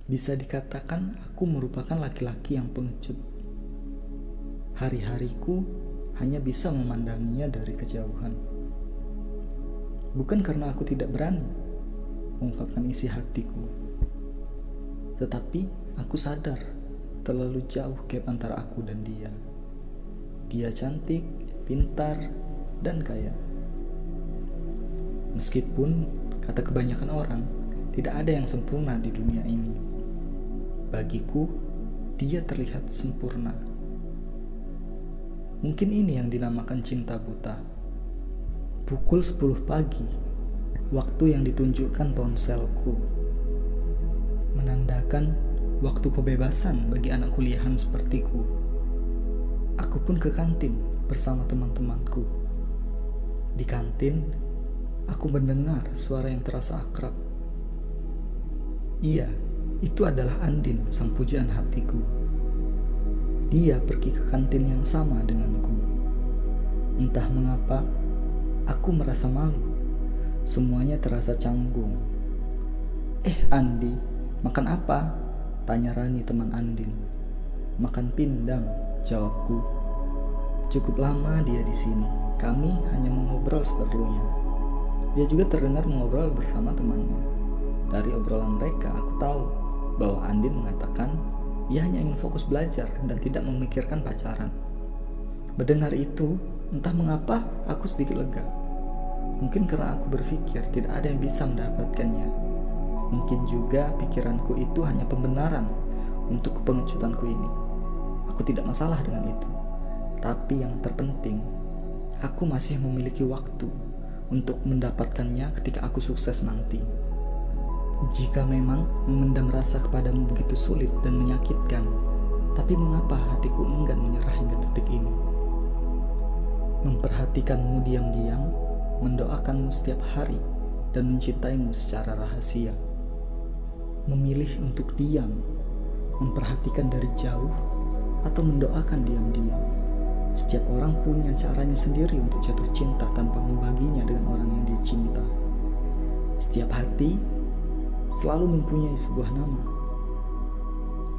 Bisa dikatakan aku merupakan laki-laki yang pengecut. Hari-hariku hanya bisa memandanginya dari kejauhan. Bukan karena aku tidak berani mengungkapkan isi hatiku, tetapi aku sadar terlalu jauh gap antara aku dan dia. Dia cantik, pintar, dan kaya. Meskipun kata kebanyakan orang, tidak ada yang sempurna di dunia ini. Bagiku, dia terlihat sempurna. Mungkin ini yang dinamakan cinta buta. Pukul 10 pagi, waktu yang ditunjukkan ponselku, menandakan waktu kebebasan bagi anak kuliahan sepertiku. Aku pun ke kantin bersama teman-temanku. Di kantin, aku mendengar suara yang terasa akrab. Iya, itu adalah Andin, sang pujaan hatiku. Dia pergi ke kantin yang sama denganku. Entah mengapa, aku merasa malu. Semuanya terasa canggung. Andi, makan apa? Tanya Rani, teman Andin. Makan pindang, jawabku. Cukup lama dia di sini. Kami hanya mengobrol seperlunya. Dia juga terdengar mengobrol bersama temannya. Dari obrolan mereka, aku tahu bahwa Andin mengatakan dia hanya ingin fokus belajar dan tidak memikirkan pacaran. Mendengar itu, entah mengapa aku sedikit lega. Mungkin karena aku berpikir tidak ada yang bisa mendapatkannya. Mungkin juga pikiranku itu hanya pembenaran untuk kepengecutanku ini. Aku tidak masalah dengan itu. Tapi yang terpenting, aku masih memiliki waktu untuk mendapatkannya ketika aku sukses nanti. Jika memang memendam rasa kepadamu begitu sulit dan menyakitkan, tapi mengapa hatiku enggan menyerah hingga detik ini? Memperhatikanmu diam-diam, mendoakanmu setiap hari, dan mencintaimu secara rahasia. Memilih untuk diam, memperhatikan dari jauh, atau mendoakan diam-diam. Setiap orang punya caranya sendiri untuk jatuh cinta tanpa membaginya dengan orang yang dia cinta. Setiap hati selalu mempunyai sebuah nama.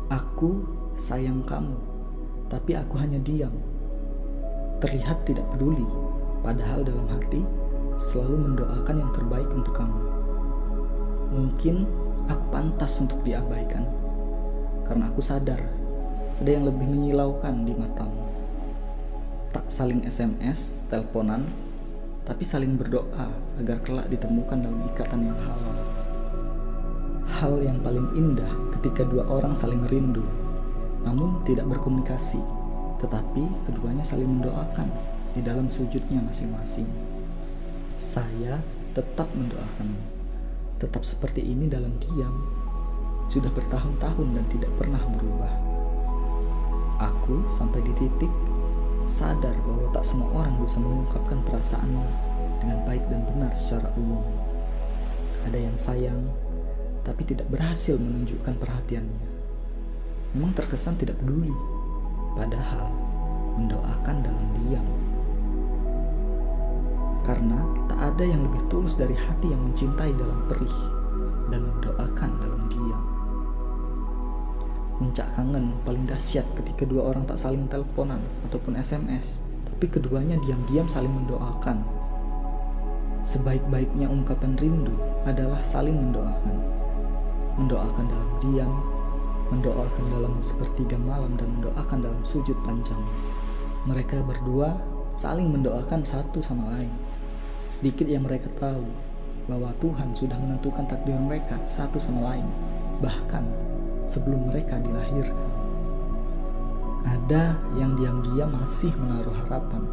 Aku sayang kamu, tapi aku hanya diam. Terlihat tidak peduli, padahal dalam hati selalu mendoakan yang terbaik untuk kamu. Mungkin aku pantas untuk diabaikan, karena aku sadar ada yang lebih menyilaukan di matamu. Tak saling SMS, teleponan, tapi saling berdoa agar kelak ditemukan dalam ikatan yang halal. Hal yang paling indah ketika dua orang saling rindu, namun tidak berkomunikasi, tetapi keduanya saling mendoakan di dalam sujudnya masing-masing. Saya tetap mendoakanmu, tetap seperti ini dalam diam, sudah bertahun-tahun dan tidak pernah berubah. Aku sampai di titik sadar bahwa tak semua orang bisa mengungkapkan perasaannya dengan baik dan benar secara umum. Ada yang sayang, tapi tidak berhasil menunjukkan perhatiannya. Memang terkesan tidak peduli, padahal mendoakan dalam diam. Karena tak ada yang lebih tulus dari hati yang mencintai dalam perih dan mendoakan dalam diam. Puncak kangen paling dahsyat ketika dua orang tak saling teleponan ataupun SMS, tapi keduanya diam-diam saling mendoakan. Sebaik-baiknya ungkapan rindu adalah saling mendoakan. Mendoakan dalam diam, mendoakan dalam sepertiga malam, dan mendoakan dalam sujud panjang. Mereka berdua saling mendoakan satu sama lain. Sedikit yang mereka tahu bahwa Tuhan sudah menentukan takdir mereka satu sama lain, bahkan sebelum mereka dilahirkan. Ada yang diam-diam masih menaruh harapan.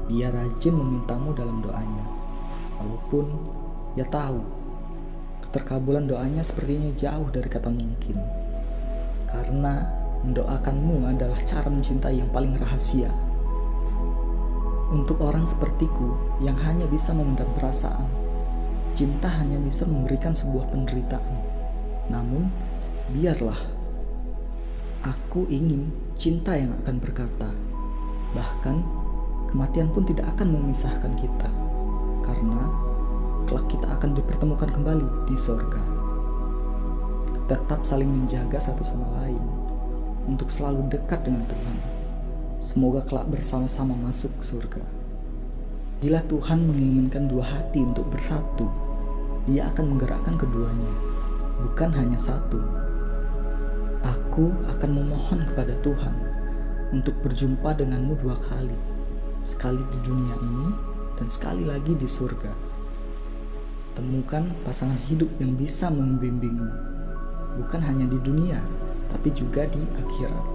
Dia rajin memintamu dalam doanya, walaupun ia tahu keterkabulan doanya sepertinya jauh dari kata mungkin. Karena mendoakanmu adalah cara mencintai yang paling rahasia. Untuk orang sepertiku yang hanya bisa memendam perasaan, cinta hanya bisa memberikan sebuah penderitaan. Namun biarlah, aku ingin cinta yang akan berkata, bahkan kematian pun tidak akan memisahkan kita, karena kelak kita akan dipertemukan kembali di sorga. tetap saling menjaga satu sama lain, untuk selalu dekat dengan Tuhan. Semoga kelak bersama-sama masuk surga. Bila Tuhan menginginkan dua hati untuk bersatu, Dia akan menggerakkan keduanya, bukan hanya satu. Aku akan memohon kepada Tuhan untuk berjumpa denganmu dua kali, sekali di dunia ini dan sekali lagi di surga. Temukan pasangan hidup yang bisa membimbingmu, bukan hanya di dunia, tapi juga di akhirat.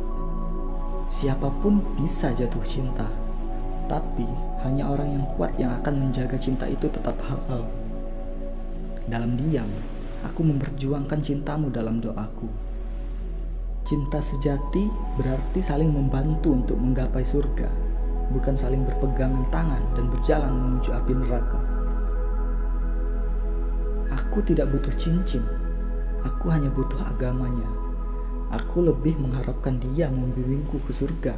Siapapun bisa jatuh cinta, tapi hanya orang yang kuat yang akan menjaga cinta itu tetap halal. Dalam diam, aku memperjuangkan cintamu dalam doaku. Cinta sejati berarti saling membantu untuk menggapai surga, bukan saling berpegangan tangan dan berjalan menuju api neraka. Aku tidak butuh cincin, aku hanya butuh agamanya. Aku lebih mengharapkan Dia membimbingku ke surga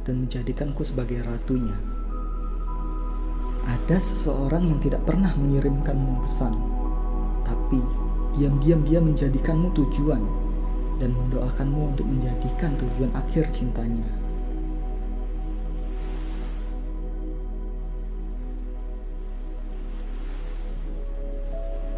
dan menjadikanku sebagai ratunya. Ada seseorang yang tidak pernah mengirimkanmu pesan, tapi diam-diam dia menjadikanmu tujuan dan mendoakanmu untuk menjadikan tujuan akhir cintanya.